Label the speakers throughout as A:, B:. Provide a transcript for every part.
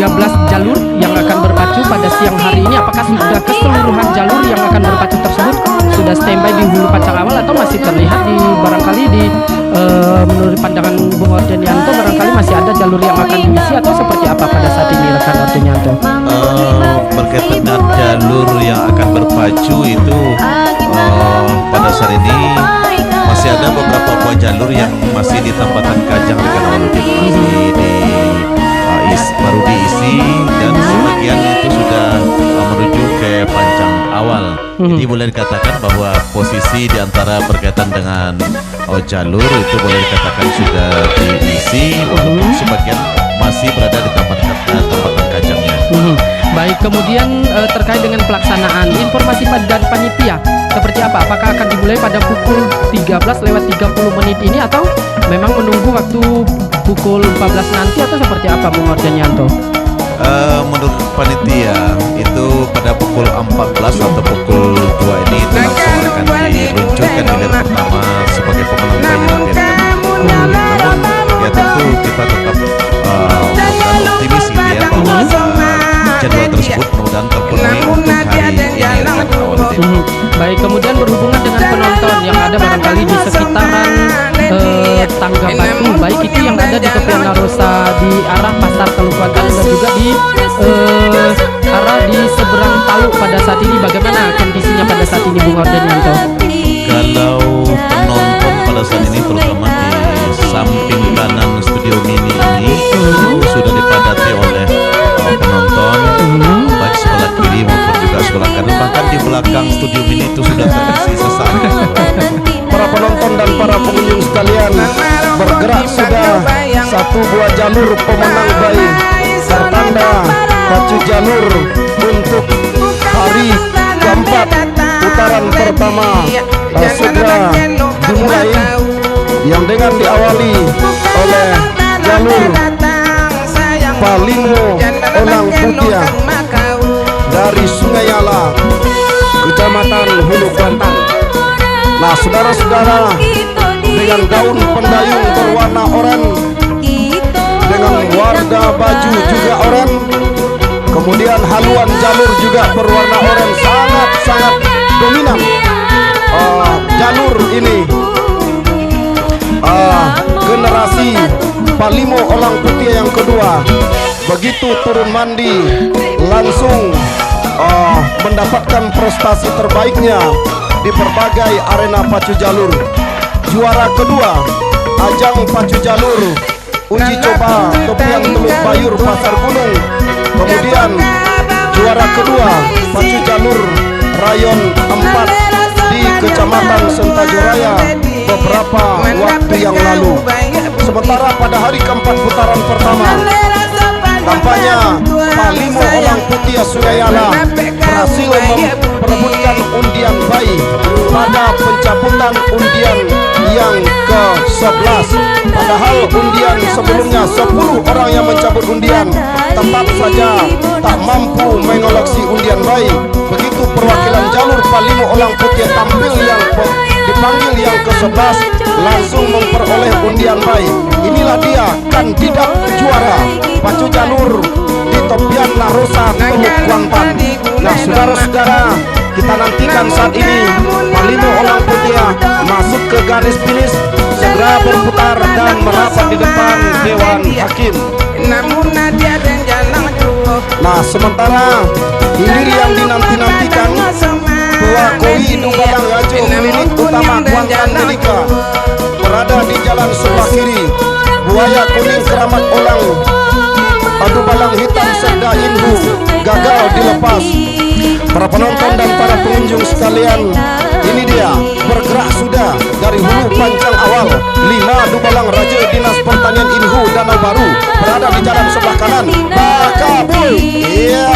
A: 13 jalur yang akan berpacu pada siang hari ini. Apakah sudah keseluruhan jalur yang akan berpacu tersebut sudah standby di Hulu Pancang Awal, atau masih terlihat di barangkali di menurut pandangan Bung Ordenianto barangkali masih ada jalur yang akan diisi, atau seperti apa pada saat ini rekan Ordenianto?
B: Berkaitan dengan jalur yang akan berpacu itu pada saat ini masih ada beberapa buah jalur yang masih di Tambatan Kajang di Kanawaludin, baru diisi, dan sebagian itu sudah menuju ke Pancang Awal. Jadi boleh dikatakan bahwa posisi di antara berkaitan dengan jalur itu boleh dikatakan sudah diisi, walaupun sebagian masih berada di Tambatan Kajangnya.
A: Baik, kemudian terkait dengan pelaksanaan informasi dari panitia seperti apa? Apakah akan dimulai pada pukul 13:30 ini, atau memang menunggu waktu pukul 14 nanti, atau seperti apa Bung Ordenianto?
B: Menurut panitia itu pada pukul 14 atau pukul 2 ini itu langsung akan diluncurkan hilir pertama sebagai pemenang bayi yang akan. Namun ya tentu kita tetap optimis gitu ya, bahwa jadwal tersebut mudah-mudahan terpenuhi untuk hari ini.
A: Baik, kemudian berhubungan dengan penonton yang ada barangkali di sekitaran Tangga Batu, baik itu yang ada di tepian Narosa di arah Pasar Teluk Kuantan dan juga di arah di seberang Taluk pada saat ini, bagaimana kondisinya pada saat ini Bung Ordenianto?
B: Kalau penonton pada saat ini terutama di samping kanan studio mini ini sudah dipadati oleh penonton, baik sebelah kiri maupun juga sebelah kanan, bahkan di belakang studio mini itu sudah terisi sesak.
C: Para penonton dan para pengunjung sekalian, bergerak sudah satu buah jalur pemenang bayi bertanda pacu jalur untuk hari keempat putaran pertama segera dimulai, yang dengan diawali oleh jalur Palimo Olang Putiah dari Sungai Ala, Kecamatan Hulu Kuantan. Nah, saudara-saudara, dengan gaun pendayung berwarna oranye, dengan warna baju juga oranye, kemudian haluan jalur juga berwarna oranye, sangat-sangat dominan. Jalur ini generasi Palimo Olang Putiah yang kedua, begitu turun mandi langsung mendapatkan prestasi terbaiknya di berbagai arena pacu jalur. Juara kedua ajang pacu jalur uji coba tepian Teluk Bayur Pasar Gunung. Kemudian juara kedua pacu jalur rayon 4 di Kecamatan Sentajuraya beberapa waktu yang lalu. Sementara pada hari keempat putaran pertama, tampaknya Palimo Olang Putiah Sungai Ala berhasil memperebutkan undian bayi pada pencabutan undian yang ke-11. Padahal undian sebelumnya 10 orang yang mencabut undian tetap saja tak mampu mengoleksi undian bayi. Begitu perwakilan jalur Palimo Olang Putiah dipanggil yang ke-11 langsung memperoleh undian bayi. Inilah dia kandidat juara pacu jalur di tepian Narosa Teluk Kuantan. Nah, saudara-saudara, kita nantikan saat ini Palimo Olang Putiah masuk ke garis finish, segera berputar dan merapat di depan Dewan Hakim. Nah, sementara hilir yang dinanti-nantikan Tua Koi Dubalang Rajo Klinik Utama Kuantan Medika berada di jalan sebelah kiri. Buaya kuning Keramat Olang Adu Balang hitam Serda Inhu gagal dilepas. Para penonton dan para pengunjung sekalian, ini dia bergerak sudah dari Hulu Pancang Awal 5 Dubalang Raja Dinas Pertanian Inhu Danau Baru berada di jalan sebelah kanan. Bakabul, iya.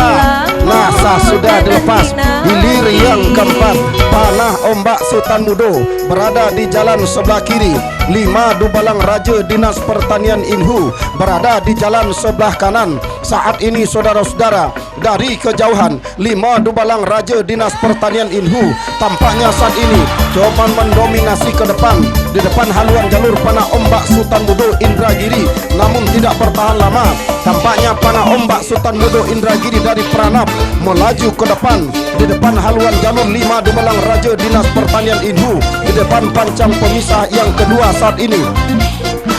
C: Nah, sudah dilepas. Hilir yang keempat Panah Ombak Sultan Mudo berada di jalan sebelah kiri. 5 Dubalang Raja Dinas Pertanian Inhu berada di jalan sebelah kanan. Saat ini saudara-saudara, dari kejauhan. 5 Dubalang Raja Dinas Pertanian Inhu tampaknya saat ini coba mendominasi ke depan. Di depan haluan jalur panah ombak Sultan Budo Indragiri, namun tidak bertahan lama. Tampaknya panah ombak Sultan Budo Indragiri dari Pranap melaju ke depan. Di depan haluan jalur 5 Dubalang Raja Dinas Pertanian Inhu, di depan pancang pemisah yang kedua saat ini.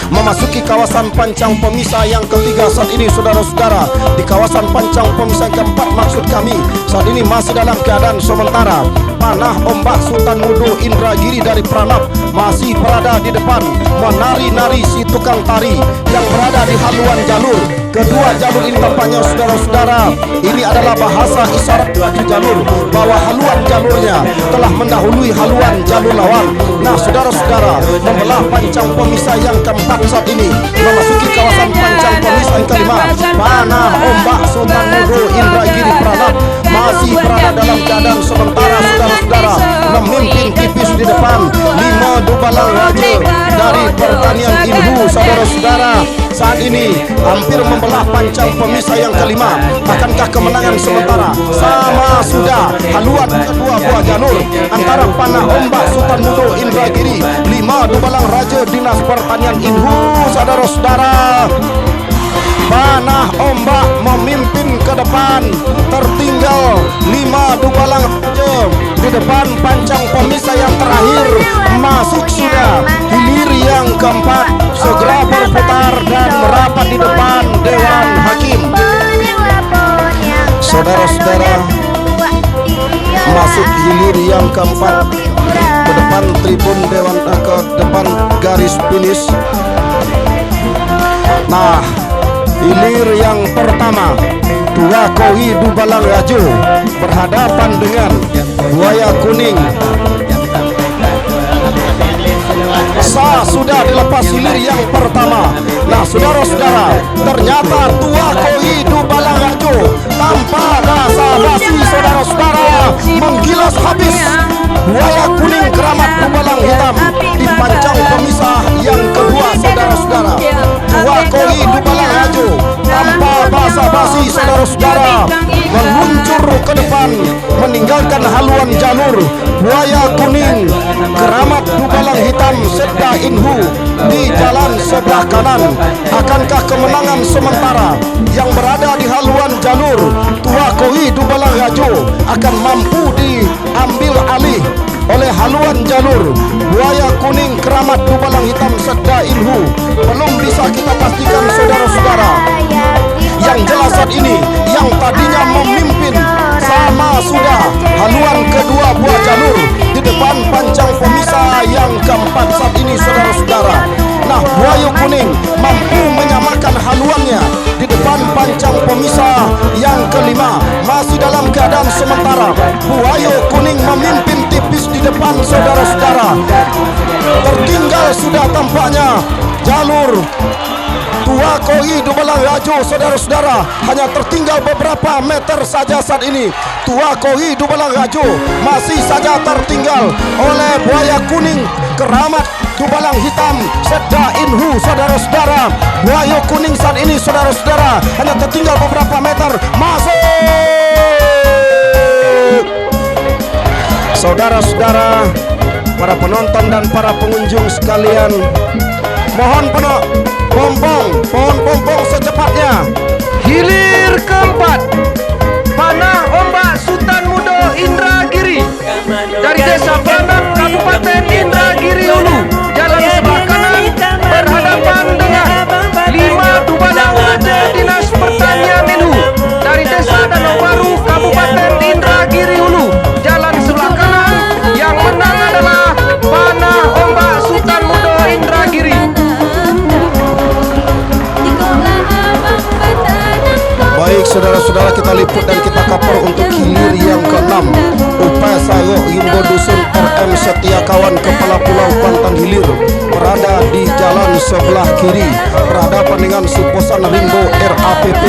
C: Memasuki kawasan pancang pemisah yang ketiga saat ini, saudara-saudara. Di kawasan pancang pemisah yang keempat maksud kami, saat ini masih dalam keadaan sementara. Panah ombak Sultan Budo Indragiri dari Pranap masih berada di depan, menari-nari si tukang tari yang berada di haluan jalur. Kedua jalur ini tampaknya, saudara-saudara, ini adalah bahasa isyarat bagi jalur bahwa haluan jalurnya telah mendahului haluan jalur lawan. Nah, saudara-saudara, membelah pancang pemisah yang keempat saat ini memasuki kawasan pancang pemisah yang kelima. Panah ombak Sultan Budo Indragiri Pranap masih berada dalam keadaan sementara, saudara-saudara, memimpin tipis di depan. 5 Dubalang Raja dari Pertanian Inhu, saudara-saudara, saat ini hampir membelah pancang pemisah yang kelima. Akankah kemenangan sementara? Sama sudah haluan kedua buah jalur antara panah ombak Sultan Budo Indragiri, 5 Dubalang Raja Dinas Pertanian Inhu, saudara-saudara. Panah ombak memimpin ke depan, tertinggal 5 Dubalang Raja di depan pancang pemisah yang terakhir. Masuk sudah hilir yang keempat, segera berputar dan merapat di depan Dewan Hakim. Saudara-saudara, masuk hilir yang keempat ke depan tribun Dewan, ke depan garis finish. Nah, hilir yang pertama, Tua Koi Dubalang Raja berhadapan dengan Buaya Kuning. Sudah dilepas hilir yang pertama. Nah, saudara-saudara, ternyata Tua Koi Dubalang Raja tanpa basa-basi, saudara-saudara, menggilas habis Buaya Kuning Keramat Dubalang Hitam di pancang pemisah yang kedua, saudara-saudara. Tua Koi Dubalang Raja tanpa basa-basi, saudara-saudara, meluncur ke depan meninggalkan haluan jalur. Buaya Kuning Keramat Dubalang Hitam Sedda Inhu di jalan sebelah kanan. Akankah kemenangan sementara yang berada di haluan jalur Tua Koi Dubalang Raja akan mampu diambil alih oleh haluan jalur Buaya Kuning Keramat Dubalang Hitam Sedda Inhu? Belum bisa kita pastikan, saudara-saudara. Yang jelas saat ini, yang tadinya memimpin sama sudah haluan kedua buah jalur di depan pancang pemisah yang keempat saat ini, saudara-saudara. Nah, Buaya Kuning mampu menyamakan haluannya di depan pancang pemisah yang kelima, masih dalam keadaan sementara. Buaya Kuning memimpin tipis di depan, saudara-saudara. Tertinggal sudah tampaknya jalur Tua Koi Dubalang Raja, saudara-saudara, hanya tertinggal beberapa meter saja saat ini. Tua Koi Dubalang Raja masih saja tertinggal oleh Buaya Kuning Keramat Dubalang Hitam Sedda Inhu, saudara-saudara. Buaya Kuning saat ini, saudara-saudara, hanya tertinggal beberapa meter. Masuk, saudara-saudara, para penonton dan para pengunjung sekalian, mohon pohon pompong secepatnya.
D: Hilir keempat, panah ombak Sultan Budo Indragiri dari Desa Pranap, Kabupaten Indragiri Hulu, jalan sebelah kanan berhadapan dengan 5 Dubalang Raja Dinas Pertanian Inhu dari Desa Danau Baru, Kabupaten Indragiri Hulu, jalan sebelah kanan. Yang menang adalah panah ombak Sultan Budo Indragiri.
C: Baik, saudara-saudara, kita liput dan kita kapal untuk hilir yang ke-6. Upaya Sayok Yimbo Dusun RM Setia Kawan, Kepala Pulau Kuantan Hilir, berada di jalan sebelah kiri berhadapan dengan Siposan Rimbo RAPP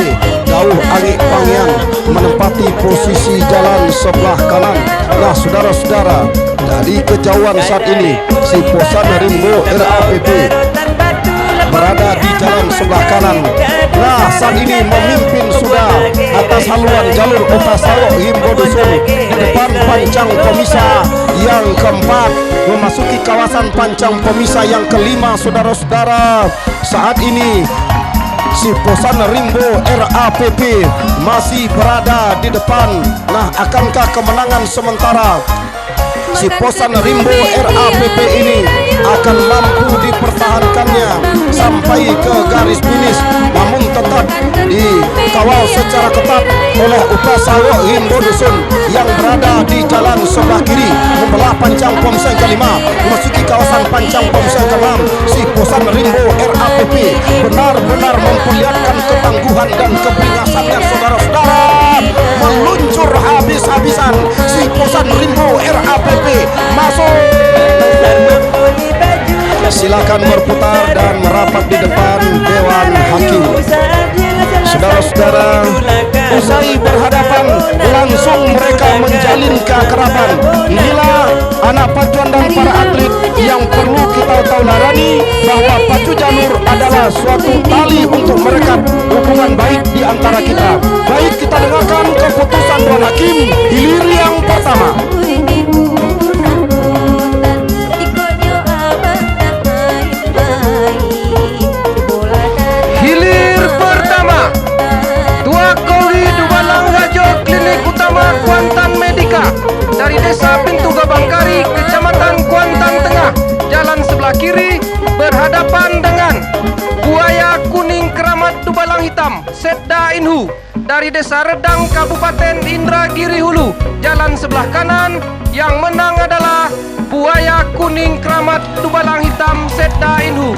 C: Dauh Angik Pangian menempati posisi jalan sebelah kanan. Nah, saudara-saudara, dari kejauhan saat ini Siposan Rimbo RAPP berada di jalan sebelah kanan. Nah, saat ini memimpin sudah atas haluan jalur Jalur Upasawo Himbo Dusun depan Pancang Pomisa yang keempat memasuki kawasan Pancang Pomisa yang kelima. Saudara-saudara, saat ini si Posan Rimbo RAPP masih berada di depan. Nah, akankah kemenangan sementara si Posan Rimbo RAPP ini akan mampu dipertahankannya sampai ke garis finish, namun tetap dikawal secara ketat oleh Upasawo Himbo Dusun yang berada di jalan sebelah kiri membelah Pancang Pomisa kelima memasuki kawasan Pancang Pomisa ke-6. Si Posan Rimbo RAPP benar-benar memperlihatkan ketangguhan dan keberingasannya, saudara-saudara, meluncur habis-habisan. Si Posan Rimbo RAPP masuk. Silakan berputar dan merapat di depan Dewan Hakim. Saudara-saudara, usai berhadapan langsung mereka menjalin keakraban. Inilah anak pacuan dan para atlet yang perlu kita taularani bahwa pacu jalur adalah suatu tali untuk merekat hubungan baik di antara kita. Baik, kita dengarkan keputusan Dewan Hakim hilir yang pertama.
D: Hilir pertama, Tua Koli Dubalang Rajo Klinik Utama Kuantan Medika dari Desa Pintu Gabangkari, Kecamatan Kuantan Tengah, jalan sebelah kiri berhadapan dengan Buaya Kuning Keramat Dubalang Hitam Setda Inhu dari Desa Redang Kabupaten Indragiri Hulu, jalan sebelah kanan. Yang menang adalah Buaya Kuning Keramat Dubalang Hitam Setda Inhu.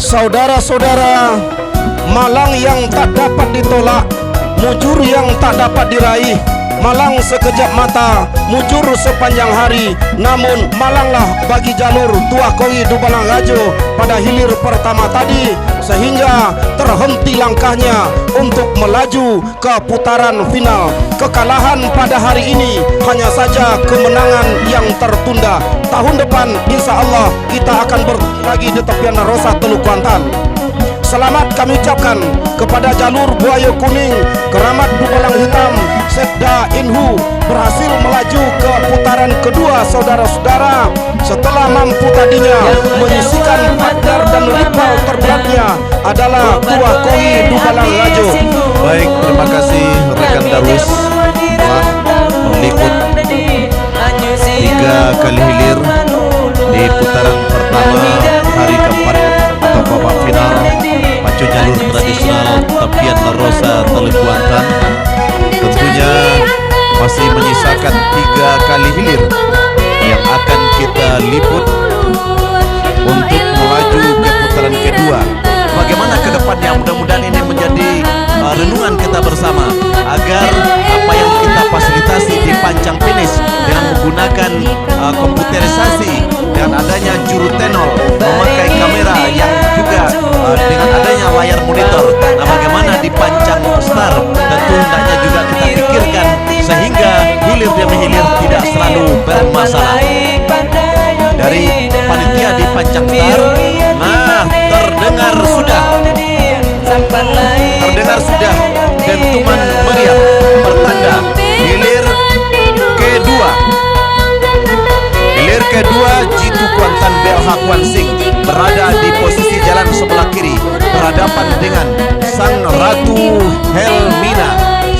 C: Saudara-saudara, malang yang tak dapat ditolak, mujur yang tak dapat diraih. Malang sekejap mata, mujur sepanjang hari. Namun malanglah bagi jalur Tua Koi Dubalang Rajo pada hilir pertama tadi, sehingga terhenti langkahnya untuk melaju ke putaran final. Kekalahan pada hari ini hanya saja kemenangan yang tertunda. Tahun depan insya Allah kita akan bertemu lagi di tepian Rosa Teluk Kuantan. Selamat kami ucapkan kepada jalur Buaya Kuning Keramat Dubalang Hitam Setda Inhu berhasil melaju ke putaran kedua. Saudara-saudara, setelah mampu tadinya menyisikan partner dan rival terberatnya adalah Tua Koi Dubalang Rajo.
B: Baik, terima kasih rekan Darwis telah meliput 3 kali hilir di putaran pertama hari keempat atau babak final pacu jalur tradisional tepian Rosa Teluk Kuantan. Tentunya masih menyisakan 3 kali hilir yang akan kita liput untuk melaju ke putaran kedua. Bagaimana ke depannya? Mudah-mudahan ini menjadi renungan kita bersama agar apa yang kita fasilitasi di pancang finish dengan menggunakan komputerisasi, dengan adanya juru tenor, memakai kamera yang juga dengan adanya layar monitor. Nah, bagaimana di pancang start tentu hendaknya juga kita pikirkan sehingga hilir demi hilir tidak selalu bermasalah. Dari panitia di pancang start, nah terdengar sudah dentuman meriam pertanda hilir kedua. Hilir kedua, Jitu Kuantan BLH Kuansing berada di posisi jalan sebelah kiri berhadapan dengan Sang Ratu Helmina.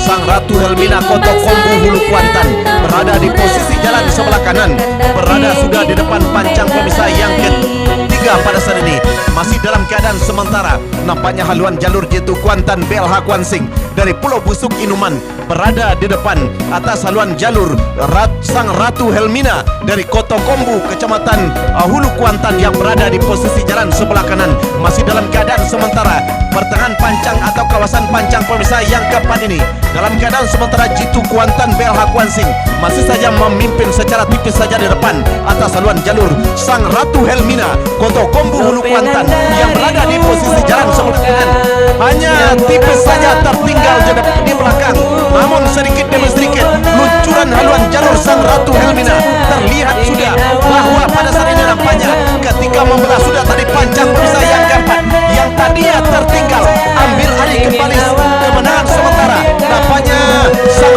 B: Sang Ratu Helmina Koto Kombu Hulu Kuantan berada di posisi jalan sebelah kanan, berada sudah di depan Pancang Pomisa yang ketiga pada saat ini. Masih dalam keadaan sementara, nampaknya haluan jalur Jitu Kuantan BLH Kuansing dari Pulau Busuk Inuman berada di depan atas haluan jalur Sang Ratu Helmina dari Koto Kombu Kecamatan Hulu Kuantan yang berada di posisi jalan sebelah kanan. Masih dalam keadaan sementara, pertengahan pancang atau kawasan Pancang Pomisa yang keempat ini dalam keadaan sementara Jitu Kuantan BLH Kuansing masih saja memimpin secara tipis saja di depan atas haluan jalur Sang Ratu Helmina Koto Kombu Hulu Kuantan yang berada di posisi jalan sebelah kanan. Hanya tipis saja tertinggal di belakang, namun sedikit demi sedikit luncuran haluan jalur Sang Ratu Helmina terlihat sudah bahwa pada saat ini nampaknya ketika membelah sudah tadi Pancang Pomisa yang keempat yang tadinya tertinggal ambil alih kembali kemenangan sementara. Nampaknya Sang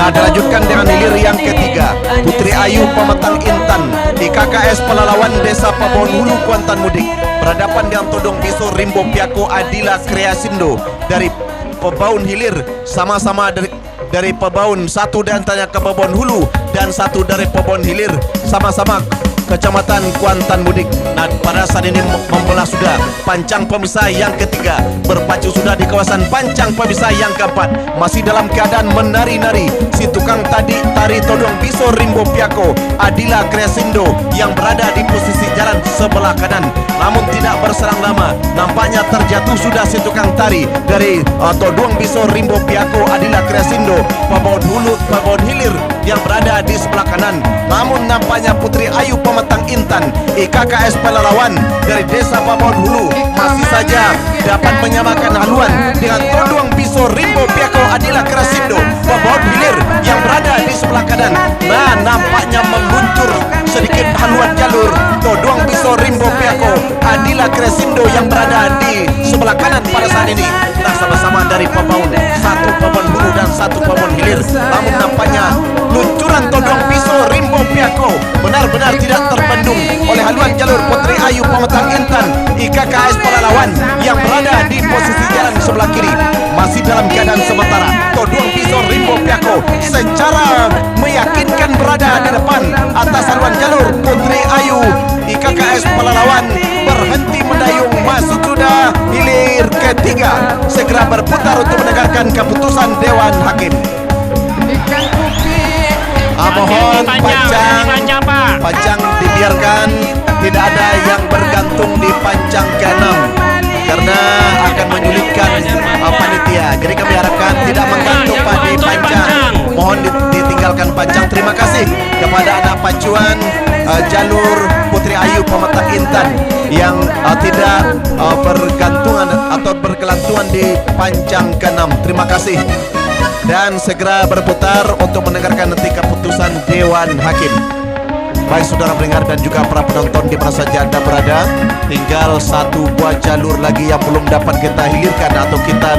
C: Nah, dilanjutkan dengan hilir yang ketiga, Putri Ayu Pematang Intan di KKS Pelalawan Desa Pabon Hulu Kuantan Mudik berhadapan dengan Todong Biso Rimbo Piako Adila Kreasindo dari Pebaun Hilir, sama-sama dari Pebaun, satu di antaranya ke Pabon Hulu dan satu dari Pabon Hilir, sama-sama Kecamatan Kuantan Mudik. Nah, pada saat ini membelah sudah pancang pemisah yang ketiga, berpacu sudah di kawasan pancang pemisah yang keempat, masih dalam keadaan menari-nari si tukang tari Todong Biso Rimbo Piako Adila Kreasindo yang berada di posisi jalan sebelah kanan, namun tidak berserang lama, nampaknya terjatuh sudah si tukang tari dari Todong Biso Rimbo Piako Adila Kreasindo Pabon Hulu Pabon Hilir yang berada di sebelah kanan. Namun nampaknya Putri Ayu Pematang Intan IKKS Pelalawan dari Desa Pabon Hulu masih saja dapat menyamakan haluan dengan Todong Biso Rimbo Piako Adila Kreasindo Pabon Hilir yang berada di sebelah kanan. Nah, nampaknya meluncur sedikit haluan jalur Todong Biso Rimbo Piako Adila Kreasindo yang berada di sebelah kanan pada saat ini. Nah, sama-sama dari Pebaun, satu Pabon Hulu dan satu Pabon Hilir. Namun nampaknya luncuran Todong Biso Rimbo Piako benar-benar tidak terbendung oleh haluan jalur Putri Ayu Pematang Intan IKKS Pelalawan yang berada di posisi jalan sebelah kiri, masih dalam keadaan sementara. Todong Biso Rimbo Piako secara meyakinkan berada di depan atas haluan jalur Putri Ayu IKKS Pelalawan berhenti mendayung, masih sudah hilir ketiga, segera berputar untuk mendengarkan keputusan Dewan Hakim. Mohon pancang dibiarkan, tidak ada yang bergantung di pancang ke-6 karena akan menyulitkan panitia. Jadi kami harapkan tidak menggantung di pancang. Mohon ditinggalkan pancang. Terima kasih kepada anak pacuan jalur Putri Ayu Pematang Intan yang tidak bergantungan atau berkelantungan di pancang ke-6. Terima kasih. Dan segera berputar untuk mendengarkan nanti keputusan Dewan Hakim. Baik saudara pendengar dan juga para penonton di mana saja Anda berada, tinggal satu buah jalur lagi yang belum dapat kita hilirkan atau kita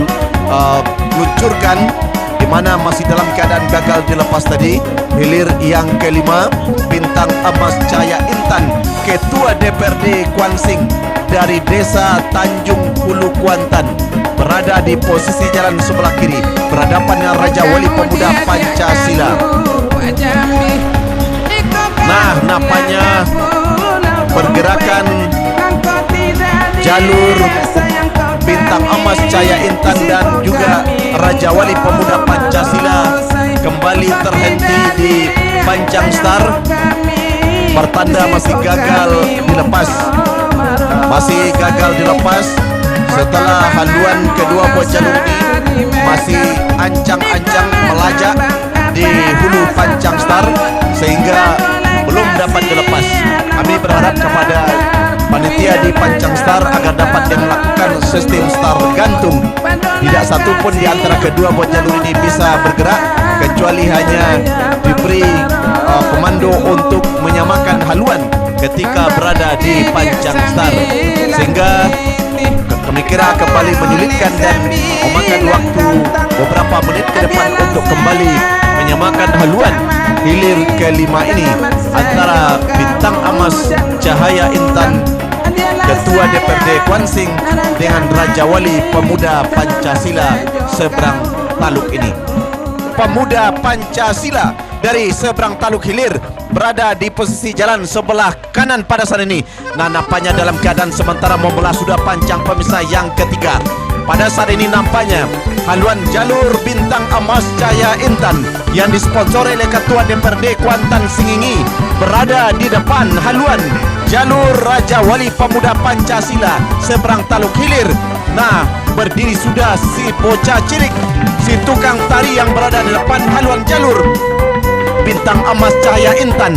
C: luncurkan, di mana masih dalam keadaan gagal dilepas tadi. Hilir yang kelima, Bintang Emas Cahaya Intan, Ketua DPRD Kuansing dari Desa Tanjung Hulu Kuantan, berada di posisi jalan sebelah kiri berhadapan dengan Raja Wali Pemuda Pancasila. Nah, nampaknya pergerakan jalur Bintang Emas Cahaya Intan dan juga Raja Wali Pemuda Pancasila kembali terhenti di Pancang Star, pertanda masih gagal dilepas. Masih gagal dilepas setelah haluan kedua buah jalur ini masih ancang-ancang melajak di hulu Pancang Star sehingga belum dapat dilepas. Kami berharap kepada panitia di Pancang Star agar dapat melakukan sistem star gantung. Tidak satu pun di antara kedua buah jalur ini bisa bergerak kecuali hanya diberi komando untuk menyamakan haluan ketika berada di Pancang Star, sehingga kami kira kembali menyulitkan dan memakan waktu beberapa menit ke depan untuk kembali menyamakan haluan hilir kelima ini antara Bintang Emas Cahaya Intan, Ketua DPRD Kuansing, dengan Raja Wali Pemuda Pancasila seberang taluk ini. Pemuda Pancasila dari seberang taluk hilir berada di posisi jalan sebelah kanan pada saat ini. Nah, nampaknya dalam keadaan sementara membelah sudah pancang pemisah yang ketiga. Pada saat ini nampaknya haluan jalur Bintang Emas Cahaya Intan yang disponsori oleh Ketua DPRD Kuantan Singingi berada di depan haluan jalur Raja Wali Pemuda Pancasila seberang taluk hilir. Nah, berdiri sudah si bocah cilik, si tukang tari yang berada di depan haluan jalur Bintang Emas Cahaya Intan.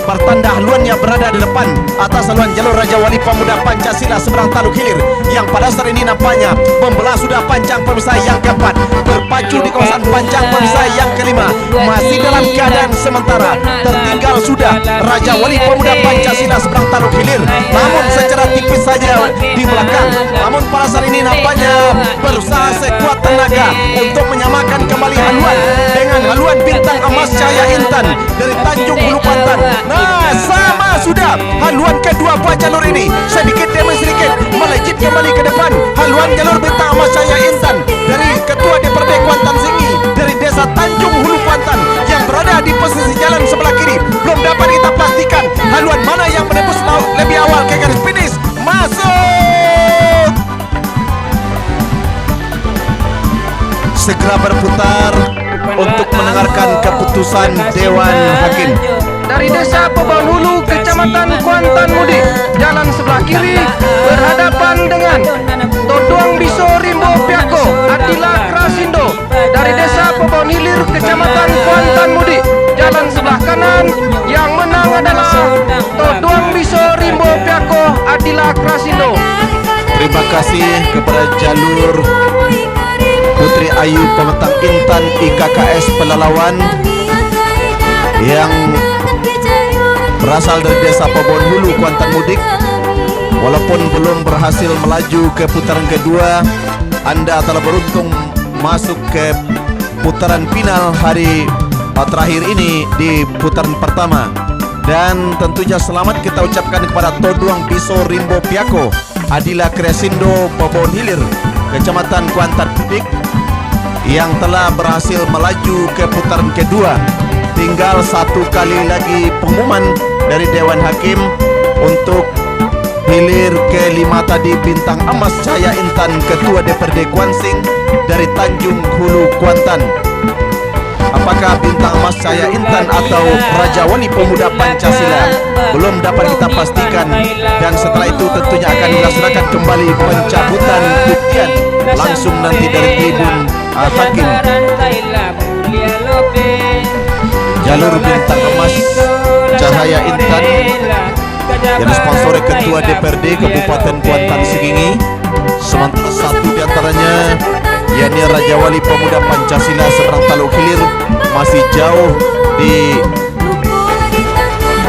C: Pertanda haluannya berada di depan atas haluan jalur Raja Wali Pemuda Pancasila seberang taluk hilir yang pada saat ini nampaknya membelah sudah pancang pemisah yang keempat, berpacu di kawasan pancang pemisah yang kelima, masih dalam keadaan sementara. Tertinggal sudah Raja Wali Pemuda Pancasila seberang taluk hilir, namun secara tipis saja di belakang. Namun pada saat ini nampaknya berusaha sekuat tenaga untuk menyamakan kembali kembali haluan dengan haluan bintang emas cahaya intan dari Tanjung Hulu Kuantan. Nah, sama sudah haluan kedua buat jalur ini. Sedikit demi sedikit melejit kembali ke depan. Haluan jalur bintang emas cahaya intan dari Ketua DPRD Kuantan Singi dari Desa Tanjung Hulu Kuantan yang berada di posisi jalan sebelah kiri. Belum dapat kita pastikan haluan mana yang menembus lebih awal ke garis finish. Masuk! Segera berputar untuk mendengarkan keputusan Dewan Hakim.
D: Dari Desa Pobon Hulu, Kecamatan Kuantan Mudik, jalan sebelah kiri berhadapan dengan Toduang Biso Rimbo Piako Atila Krasindo. Dari Desa Pobon Hilir, Kecamatan Kuantan Mudik, jalan sebelah kanan yang menang adalah Toduang Biso Rimbo Piako Atila Krasindo.
C: Terima kasih kepada jalur Putri Ayu Pemetang Intan IKKS Pelalawan yang berasal dari Desa Pobon Hulu Kuantan Mudik. Walaupun belum berhasil melaju ke putaran kedua, Anda telah beruntung masuk ke putaran final hari terakhir ini di putaran pertama. Dan tentunya selamat kita ucapkan kepada Toduang Biso Rimbo Piako Adila Kresindo Pobon Hilir Kecamatan Kuantan Mudik yang telah berhasil melaju ke putaran kedua. Tinggal satu kali lagi pengumuman dari Dewan Hakim untuk hilir kelima tadi bintang emas cahaya intan Ketua DPRD Kuansing dari Tanjung Hulu Kuantan. Apakah bintang emas cahaya intan atau Raja Wali Pemuda Pancasila belum dapat kita pastikan, dan setelah itu tentunya akan dilaksanakan kembali pencabutan buktian langsung nanti dari tribun hakim. Jalur bintang emas cahaya intan yang disponsori Ketua DPRD Kabupaten Kuantan Singi, sementara satu diantaranya yakni Raja Wali Pemuda Pancasila Seberang Taluk Hilir masih jauh di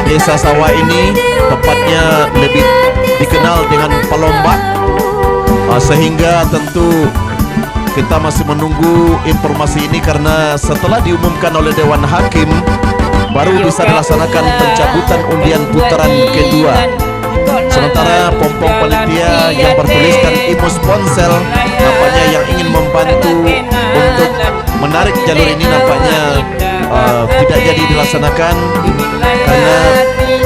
C: Desa Sawah ini, tepatnya lebih dikenal dengan Pelombak, sehingga tentu kita masih menunggu informasi ini karena setelah diumumkan oleh Dewan Hakim baru bisa dilaksanakan pencabutan undian putaran kedua. Sementara pompong panitia yang bertuliskan Imus Ponsel nampaknya yang ingin membantu untuk menarik jalur ini nampaknya tidak jadi dilaksanakan karena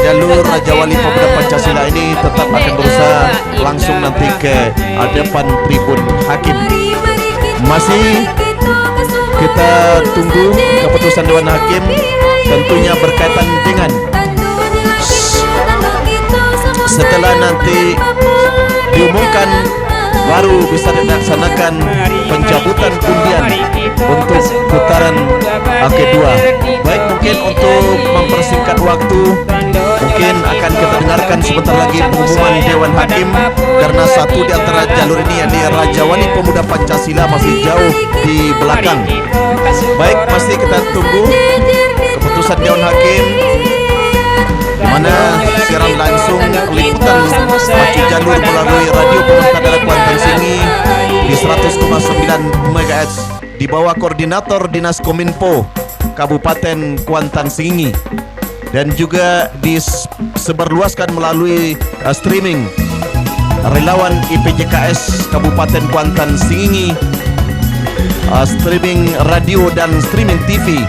C: jalur Raja Wali Pemuda Pancasila ini tetap akan berusaha langsung nanti ke depan tribun hakim. Masih kita tunggu keputusan Dewan Hakim, tentunya berkaitan dengan setelah nanti diumumkan baru bisa dilaksanakan pencabutan undian untuk putaran kedua. Baik, mungkin untuk mempersingkat waktu, mungkin akan kita dengarkan sebentar lagi pengumuman Dewan Hakim karena satu di antara jalur ini yakni Raja Wali Pemuda Pancasila masih jauh di belakang. Baik, masih kita tunggu keputusan Dewan Hakim, di mana siaran langsung liputan pacu jalur melalui radio Pemerintah Daerah Kuantan Singi di 100,9 MHz di bawah koordinator Dinas Kominfo Kabupaten Kuantan Singi, dan juga disebarluaskan melalui streaming relawan IPJKS Kabupaten Kuantan Singi, streaming radio dan streaming TV,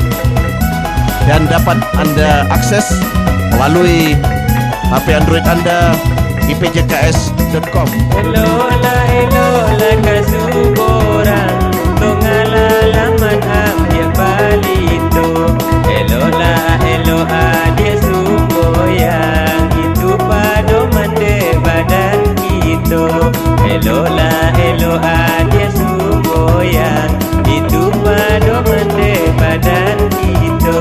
C: dan dapat Anda akses melalui HP Android Anda ipjks.com.
E: Hello la kasuboran tongalaman am dia balito. Hello dia sumboyang itu pado mande badan itu. Hello dia sumboyang itu pado mande badan itu.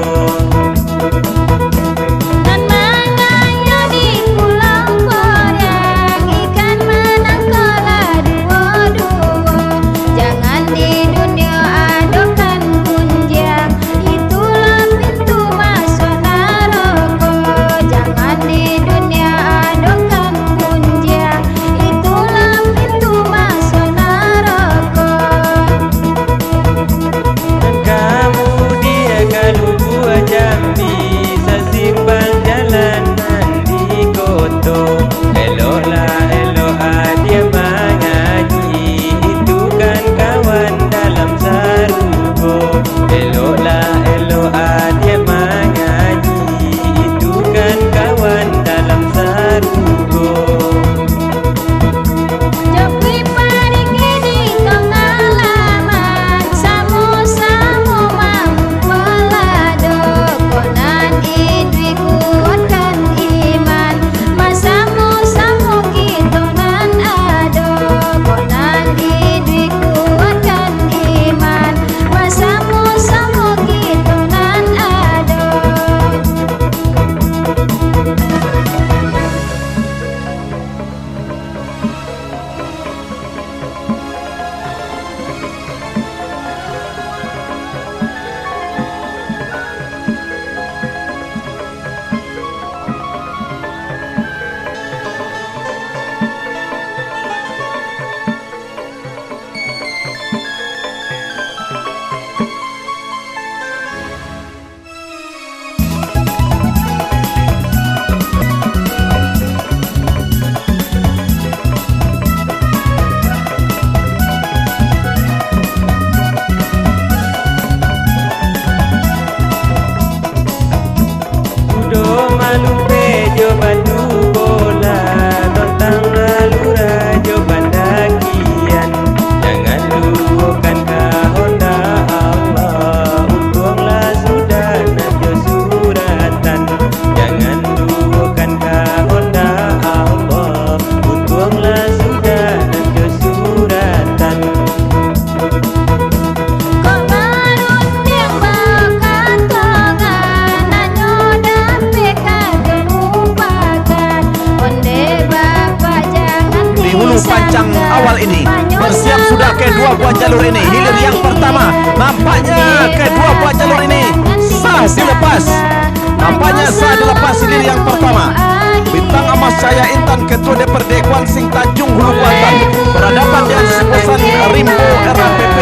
F: Jangan
B: hulu pancang awal ini. Bersiap sudah kedua buah jalur ini. Hilir yang pertama, nampaknya kedua buah jalur ini sah dilepas. Nampaknya sah dilepas hilir yang pertama. Bintang Emas Cahaya Intan, Ketua DPRD Kuansing Tanjung Hulu Kuantan, berhadapan dengan Siposan Rimbo RAPP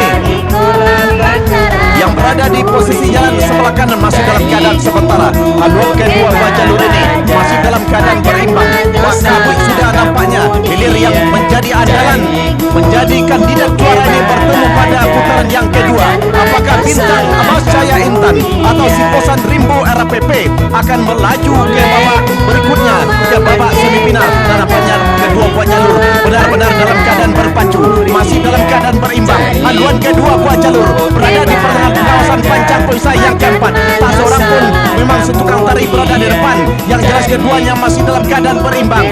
B: yang berada di posisi jalan sebelah kanan, masih dalam keadaan sementara. Haluan kedua buah jalur ini masih dalam keadaan berimbang. Wak Kabut sudah nampaknya hilir yang menjadi andalan, menjadi kandidat juara ini bertemu pada putaran yang kedua. Apakah Bintang Emas Cahaya Intan atau Siposan Rimbo RAPP akan melaju ke babak berikutnya, ke babak semifinal? Dan nampaknya kedua buah jalur benar-benar dalam keadaan berpacu, masih dalam keadaan berimbang. Haluan kedua buah jalur berada di pertengahan kawasan pancang perisai yang keempat. Tak seorang pun memang setukang tarik berada di depan. Yang jelas keduanya masih dalam keadaan berimbang.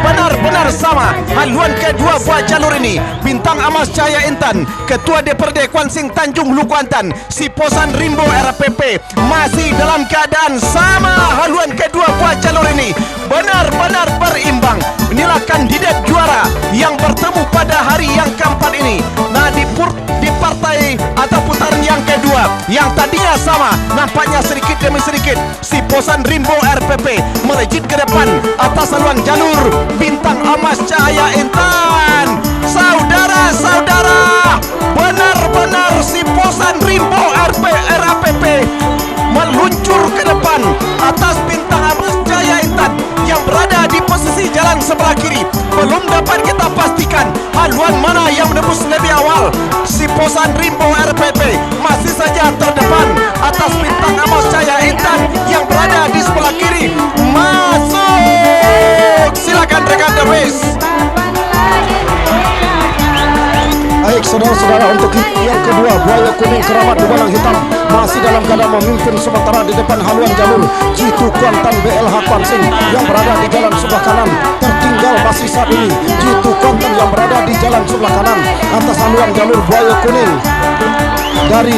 B: Benar-benar sama haluan kedua buah jalur ini. Bintang Emas Cahaya Intan, Ketua DPRD Kuansing Tanjung Hulu Kuantan, Siposan Rimbo RAPP masih dalam keadaan sama. Haluan kedua buah jalur ini benar-benar berimbang. Inilah kandidat juara yang bertemu pada hari yang keempat ini. Nah, di partai atau putaran yang kedua, yang tadinya sama, nampaknya sedikit demi sedikit Siposan Rimbo RAPP melejit ke depan atas haluan jalur Bintang Emas Cahaya Intan. Saudara-saudara, benar-benar Siposan Rimbo RAPP meluncur ke depan atas Bintang Emas Cahaya Intan yang berada di posisi jalan sebelah kiri. Belum dapat kita pastikan haluan mana yang menembus lebih awal. Siposan Rimbo RAPP masih saja terdepan atas Bintang Emas Cahaya Intan yang berada di sebelah kiri. Masuk, silakan rekan The Race.
C: Baik saudara-saudara, untuk yang kedua Buaya Kuning Keramat Berbalang Hitam masih dalam keadaan memimpin, sementara di depan haluan jalur Jitu Kuantan BLH Kuansing yang berada di jalan sebelah kanan. Tertinggal masih saat ini Jitu Kuantan yang berada di jalan sebelah kanan atas haluan jalur Buaya Kuning. Dari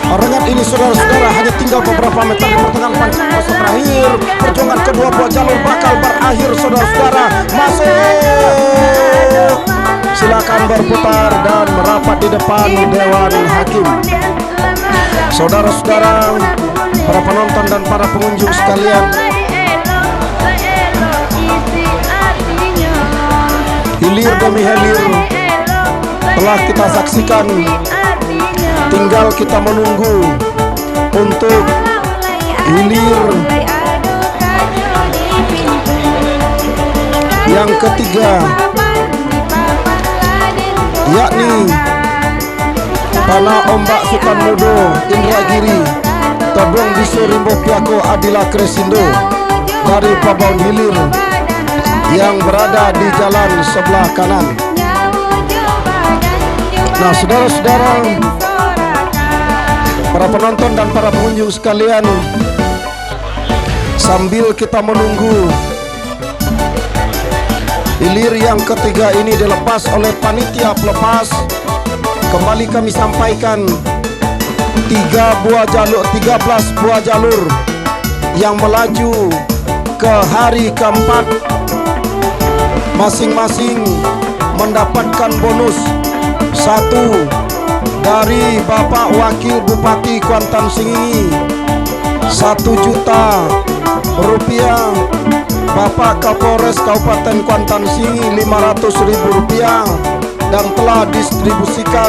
C: rengat ini saudara-saudara, hanya tinggal beberapa meter di pertengahan pancang fase terakhir. Perjuangan kedua buah jalur bakal berakhir saudara-saudara. Masuk, silakan berputar dan merapat di depan Dewan Hakim. Saudara-saudara, para penonton dan para pengunjung sekalian, hilir demi hilir telah kita saksikan. Tinggal kita menunggu untuk hilir yang ketiga, yakni Panah Ombak Sultan Mudo Indragiri Todong Bisu Rimbo Piako Adila Kresindo dari Pabaun Hilir yang berada di jalan sebelah kanan. Nah saudara-saudara, para penonton dan para pengunjung sekalian, sambil kita menunggu hilir yang ketiga ini dilepas oleh panitia pelepas, kembali kami sampaikan 13 buah jalur yang melaju ke hari keempat masing-masing mendapatkan bonus. Satu dari Bapak Wakil Bupati Kuantan Singingi, 1 juta rupiah. Bapak Kapolres Kabupaten Kuantan Singingi 500.000 rupiah, dan telah distribusikan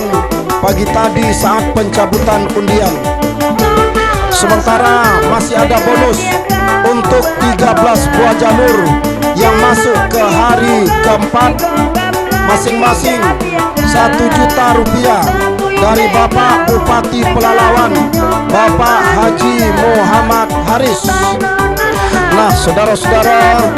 C: pagi tadi saat pencabutan undian. Sementara masih ada bonus untuk 13 buah jalur yang masuk ke hari keempat, masing-masing 1 juta rupiah dari Bapak Bupati Pelalawan, Bapak Haji Muhammad Haris. Nah saudara-saudara,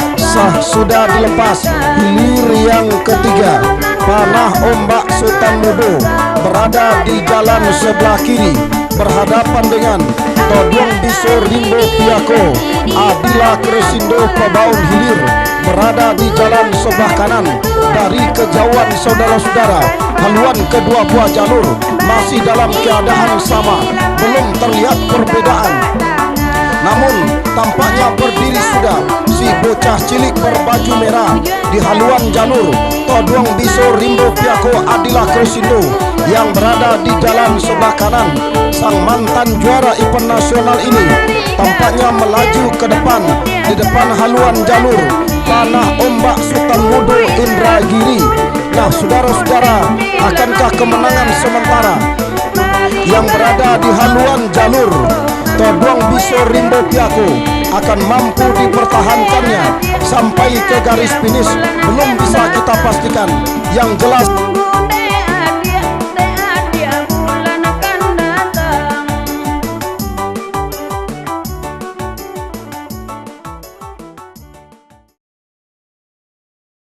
C: sudah dilepas hilir yang ketiga. Panah Ombak Sultan Mudo berada di jalan sebelah kiri berhadapan dengan Todong Bisu Rimbo Piako Adila Kresindo Pabaun Hilir berada di jalan sebelah kanan. Dari kejauhan saudara-saudara, haluan kedua buah jalur masih dalam keadaan sama, belum terlihat perbedaan. Namun tampaknya berdiri sudah si bocah cilik berbaju merah di haluan jalur Toduang Biso Rimbo Piako Adila Kresindo yang berada di jalan sebelah kanan. Sang mantan juara event nasional ini tampaknya melaju ke depan di depan haluan jalur Panah Ombak Sultan Mudo Indragiri. Nah saudara-saudara, akankah kemenangan sementara yang berada di haluan jalur Toduang Biso Rimbo Piako akan mampu dipertahankannya sampai ke garis finish? Belum bisa kita pastikan. Yang jelas